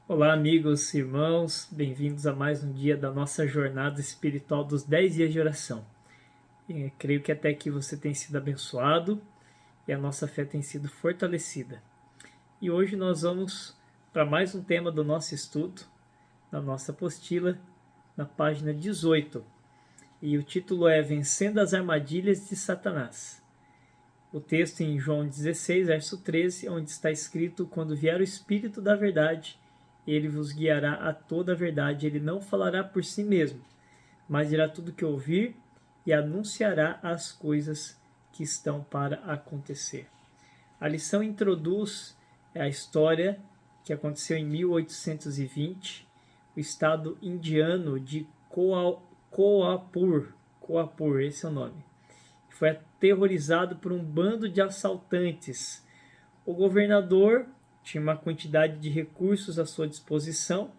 Olá, amigos e irmãos, bem-vindos a mais um dia da nossa jornada espiritual dos 10 dias de oração. Creio que até aqui você tem sido abençoado e a nossa fé tem sido fortalecida. E hoje nós vamos para mais um tema do nosso estudo, na nossa apostila, na página 18. E o título é Vencendo as Armadilhas de Satanás. O texto em João 16, verso 13, onde está escrito: Quando vier o Espírito da verdade, ele vos guiará a toda a verdade. Ele não falará por si mesmo, mas dirá tudo o que ouvir e anunciará as coisas que estão para acontecer. A lição introduz a história que aconteceu em 1820, o estado indiano de Kolhapur, esse é o nome. Foi aterrorizado por um bando de assaltantes. O governador tinha uma quantidade de recursos à sua disposição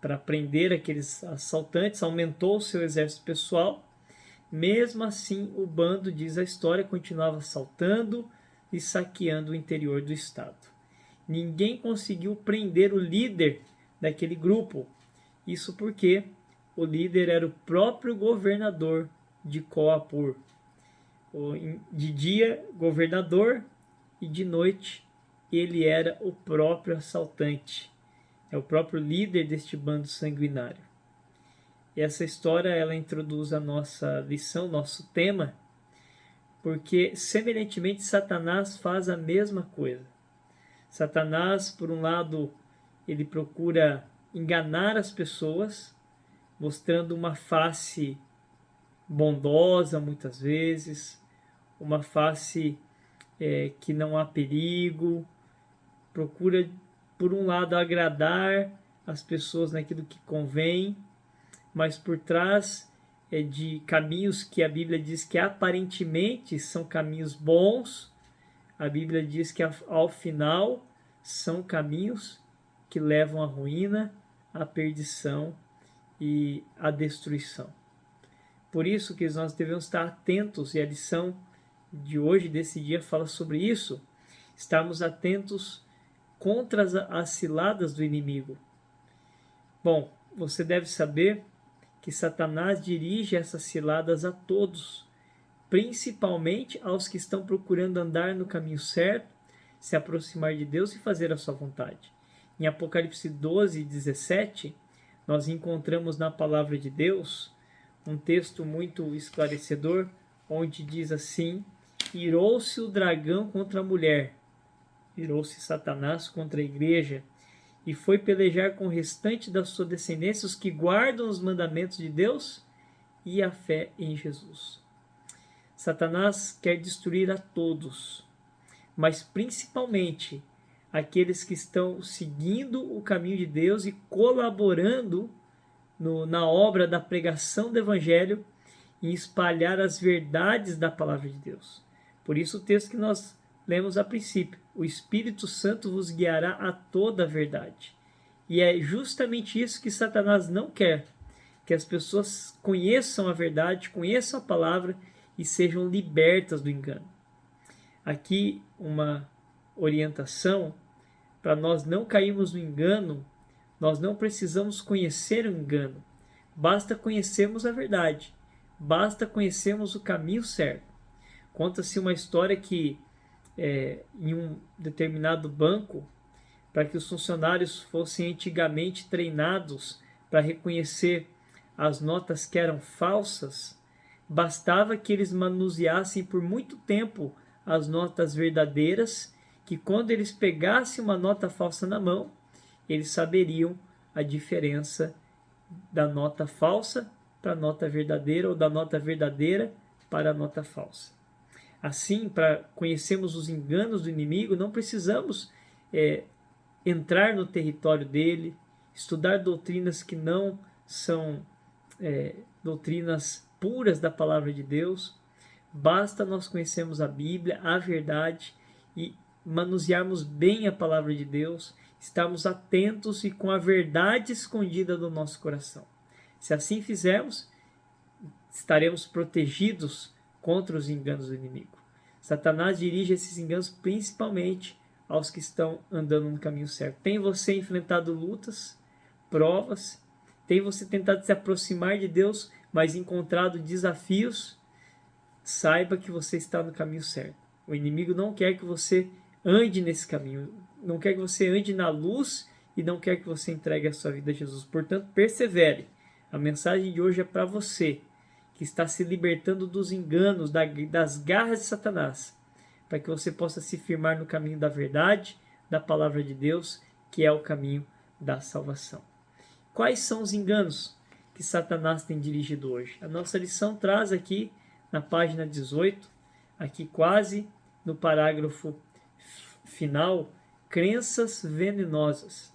para prender aqueles assaltantes, aumentou o seu exército pessoal. Mesmo assim, o bando, diz a história, continuava assaltando e saqueando o interior do estado. Ninguém conseguiu prender o líder daquele grupo. Isso porque o líder era o próprio governador de Kolhapur. De dia, governador, e de noite ele era o próprio assaltante, é o próprio líder deste bando sanguinário. E essa história ela introduz a nossa lição, nosso tema, porque semelhantemente Satanás faz a mesma coisa. Satanás, por um lado, ele procura enganar as pessoas, mostrando uma face bondosa muitas vezes, uma face que não há perigo, procura, por um lado, agradar as pessoas naquilo que convém, mas por trás de caminhos que a Bíblia diz que aparentemente são caminhos bons, a Bíblia diz que ao final são caminhos que levam à ruína, à perdição e à destruição. Por isso que nós devemos estar atentos, e a lição de hoje, desse dia, fala sobre isso, estarmos atentos contra as ciladas do inimigo. Bom, você deve saber que Satanás dirige essas ciladas a todos, principalmente aos que estão procurando andar no caminho certo, se aproximar de Deus e fazer a sua vontade. Em Apocalipse 12, 17, nós encontramos na palavra de Deus um texto muito esclarecedor, onde diz assim: irou-se o dragão contra a mulher, irou-se Satanás contra a igreja, e foi pelejar com o restante da sua descendência, os que guardam os mandamentos de Deus e a fé em Jesus. Satanás quer destruir a todos, mas principalmente aqueles que estão seguindo o caminho de Deus e colaborando na obra da pregação do Evangelho, em espalhar as verdades da palavra de Deus. Por isso o texto que nós lemos a princípio: o Espírito Santo vos guiará a toda a verdade. E é justamente isso que Satanás não quer, que as pessoas conheçam a verdade, conheçam a palavra e sejam libertas do engano. Aqui uma orientação: para nós não cairmos no engano, nós não precisamos conhecer o engano, basta conhecermos a verdade, basta conhecermos o caminho certo. Conta-se uma história que em um determinado banco, para que os funcionários fossem antigamente treinados para reconhecer as notas que eram falsas, bastava que eles manuseassem por muito tempo as notas verdadeiras, que quando eles pegassem uma nota falsa na mão, eles saberiam a diferença da nota falsa para a nota verdadeira, ou da nota verdadeira para a nota falsa. Assim, para conhecermos os enganos do inimigo, não precisamos entrar no território dele, estudar doutrinas que não são doutrinas puras da palavra de Deus. Basta nós conhecermos a Bíblia, a verdade, e manusearmos bem a palavra de Deus, estarmos atentos e com a verdade escondida no nosso coração. Se assim fizermos, estaremos protegidos contra os enganos do inimigo. Satanás dirige esses enganos principalmente aos que estão andando no caminho certo. Tem você enfrentado lutas, provas? Tem você tentado se aproximar de Deus, mas encontrado desafios? Saiba que você está no caminho certo. O inimigo não quer que você ande nesse caminho, não quer que você ande na luz e não quer que você entregue a sua vida a Jesus. Portanto, persevere. A mensagem de hoje é para você que está se libertando dos enganos, das garras de Satanás, para que você possa se firmar no caminho da verdade, da palavra de Deus, que é o caminho da salvação. Quais são os enganos que Satanás tem dirigido hoje? A nossa lição traz aqui na página 18, aqui quase no parágrafo final, crenças venenosas.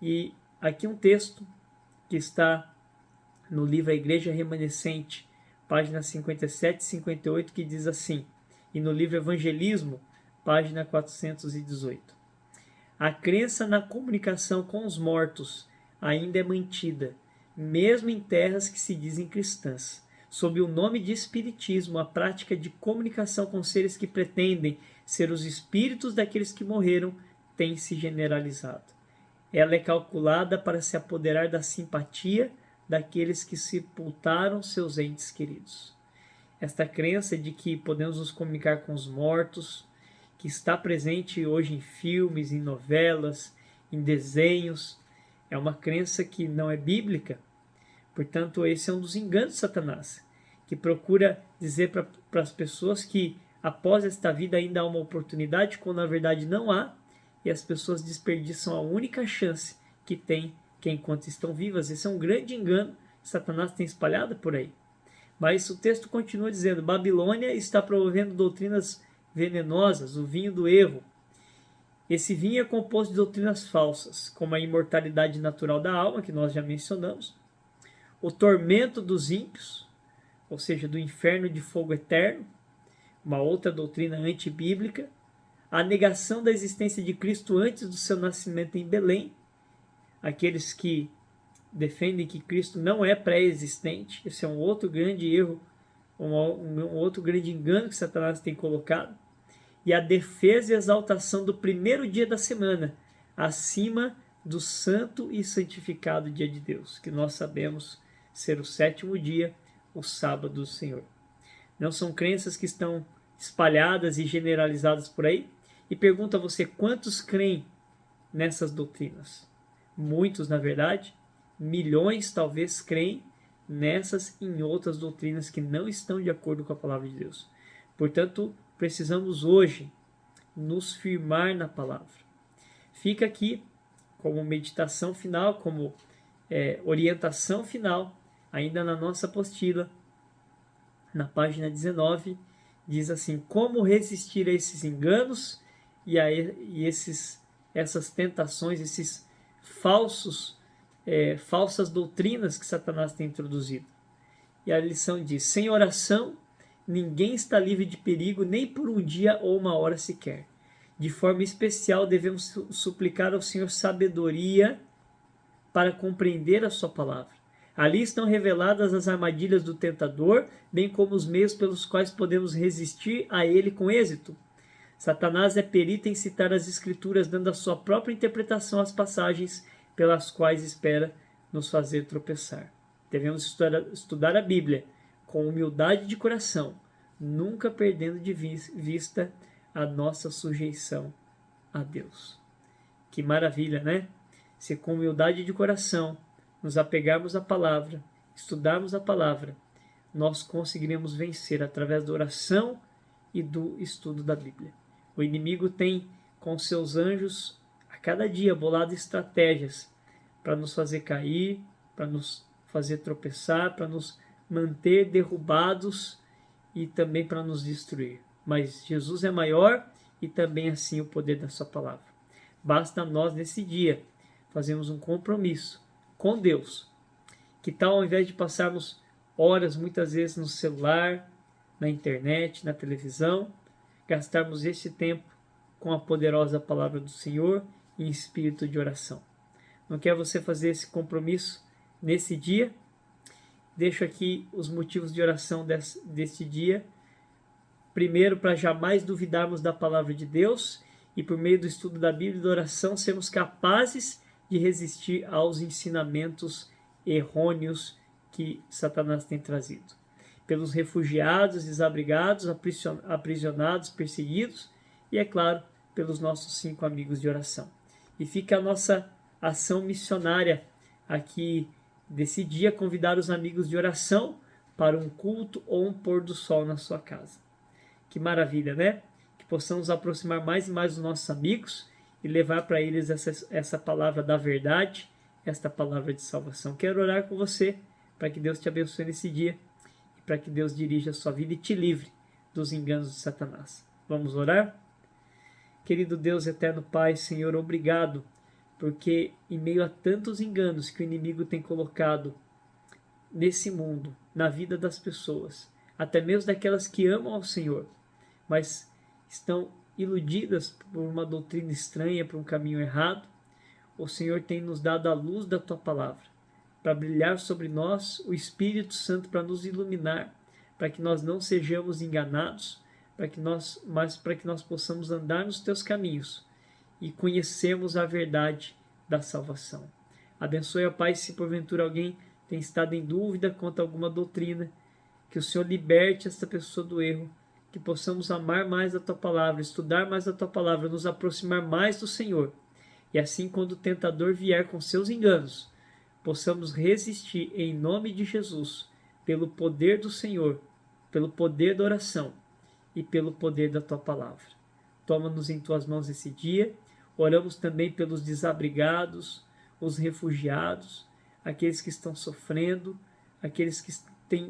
E aqui um texto que está no livro A Igreja Remanescente, página 57 e 58, que diz assim, e no livro Evangelismo, página 418. A crença na comunicação com os mortos ainda é mantida, mesmo em terras que se dizem cristãs. Sob o nome de espiritismo, a prática de comunicação com seres que pretendem ser os espíritos daqueles que morreram tem se generalizado. Ela é calculada para se apoderar da simpatia daqueles que sepultaram seus entes queridos. Esta crença de que podemos nos comunicar com os mortos, que está presente hoje em filmes, em novelas, em desenhos, é uma crença que não é bíblica. Portanto, esse é um dos enganos de Satanás, que procura dizer para as pessoas que após esta vida ainda há uma oportunidade, quando na verdade não há, e as pessoas desperdiçam a única chance que tem, que é enquanto estão vivas. Esse é um grande engano que Satanás tem espalhado por aí. Mas o texto continua dizendo, Babilônia está promovendo doutrinas venenosas, o vinho do erro. Esse vinho é composto de doutrinas falsas, como a imortalidade natural da alma, que nós já mencionamos, o tormento dos ímpios, ou seja, do inferno de fogo eterno, uma outra doutrina antibíblica, a negação da existência de Cristo antes do seu nascimento em Belém, aqueles que defendem que Cristo não é pré-existente, esse é um outro grande erro, um outro grande engano que Satanás tem colocado, e a defesa e exaltação do primeiro dia da semana, acima do santo e santificado dia de Deus, que nós sabemos ser o sétimo dia, o sábado do Senhor. Não são crenças que estão espalhadas e generalizadas por aí? E pergunto a você, quantos creem nessas doutrinas? Muitos, na verdade, milhões talvez creem nessas e em outras doutrinas que não estão de acordo com a palavra de Deus. Portanto, precisamos hoje nos firmar na palavra. Fica aqui como meditação final, como orientação final, ainda na nossa apostila, na página 19, diz assim, como resistir a esses enganos e essas tentações, esses falsas doutrinas que Satanás tem introduzido. E a lição diz, sem oração, ninguém está livre de perigo, nem por um dia ou uma hora sequer. De forma especial, devemos suplicar ao Senhor sabedoria para compreender a sua palavra. Ali estão reveladas as armadilhas do tentador, bem como os meios pelos quais podemos resistir a ele com êxito. Satanás é perito em citar as Escrituras, dando a sua própria interpretação às passagens pelas quais espera nos fazer tropeçar. Devemos estudar a Bíblia com humildade de coração, nunca perdendo de vista a nossa sujeição a Deus. Que maravilha, né? Se com humildade de coração nos apegarmos à palavra, estudarmos a palavra, nós conseguiremos vencer através da oração e do estudo da Bíblia. O inimigo tem, com seus anjos, a cada dia bolado estratégias para nos fazer cair, para nos fazer tropeçar, para nos manter derrubados e também para nos destruir. Mas Jesus é maior e também assim o poder da sua palavra. Basta nós nesse dia fazermos um compromisso com Deus. Que tal, ao invés de passarmos horas muitas vezes no celular, na internet, na televisão, gastarmos esse tempo com a poderosa palavra do Senhor em espírito de oração. Não quer você fazer esse compromisso nesse dia? Deixo aqui os motivos de oração deste dia. Primeiro, para jamais duvidarmos da palavra de Deus e por meio do estudo da Bíblia e da oração sermos capazes de resistir aos ensinamentos errôneos que Satanás tem trazido. Pelos refugiados, desabrigados, aprisionados, perseguidos e, é claro, pelos nossos 5 amigos de oração. E fica a nossa ação missionária aqui desse dia, convidar os amigos de oração para um culto ou um pôr do sol na sua casa. Que maravilha, né? Que possamos aproximar mais e mais dos nossos amigos e levar para eles essa palavra da verdade, esta palavra de salvação. Quero orar com você para que Deus te abençoe nesse dia e para que Deus dirija a sua vida e te livre dos enganos de Satanás. Vamos orar? Querido Deus, eterno Pai, Senhor, obrigado, porque em meio a tantos enganos que o inimigo tem colocado nesse mundo, na vida das pessoas, até mesmo daquelas que amam ao Senhor, mas estão iludidas por uma doutrina estranha, por um caminho errado, o Senhor tem nos dado a luz da Tua Palavra, para brilhar sobre nós o Espírito Santo, para nos iluminar, para que nós não sejamos enganados, mas para que nós possamos andar nos Teus caminhos e conhecermos a verdade da salvação. Abençoe, ó Pai, se porventura alguém tem estado em dúvida quanto a alguma doutrina, que o Senhor liberte esta pessoa do erro, que possamos amar mais a Tua Palavra, estudar mais a Tua Palavra, nos aproximar mais do Senhor. E assim, quando o tentador vier com seus enganos, possamos resistir em nome de Jesus, pelo poder do Senhor, pelo poder da oração e pelo poder da Tua Palavra. Toma-nos em Tuas mãos esse dia. Oramos também pelos desabrigados, os refugiados, aqueles que estão sofrendo, aqueles que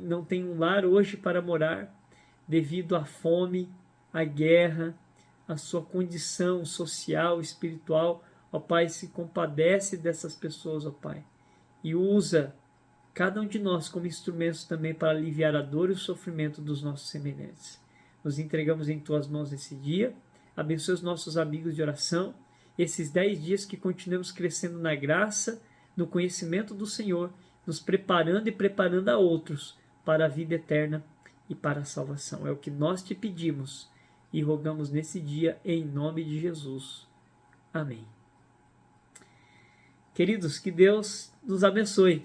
não têm um lar hoje para morar, devido à fome, à guerra, à sua condição social, espiritual. Ó Pai, se compadece dessas pessoas, ó Pai, e usa cada um de nós como instrumentos também para aliviar a dor e o sofrimento dos nossos semelhantes. Nos entregamos em Tuas mãos nesse dia. Abençoe os nossos amigos de oração, esses 10 dias que continuemos crescendo na graça, no conhecimento do Senhor, nos preparando e preparando a outros para a vida eterna e para a salvação. É o que nós te pedimos e rogamos nesse dia em nome de Jesus. Amém. Queridos, que Deus nos abençoe.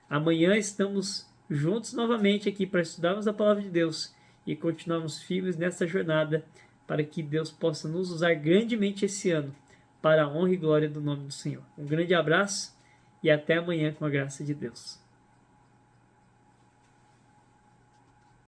Amanhã estamos juntos novamente aqui para estudarmos a Palavra de Deus e continuarmos firmes nessa jornada para que Deus possa nos usar grandemente esse ano para a honra e glória do nome do Senhor. Um grande abraço e até amanhã com a graça de Deus.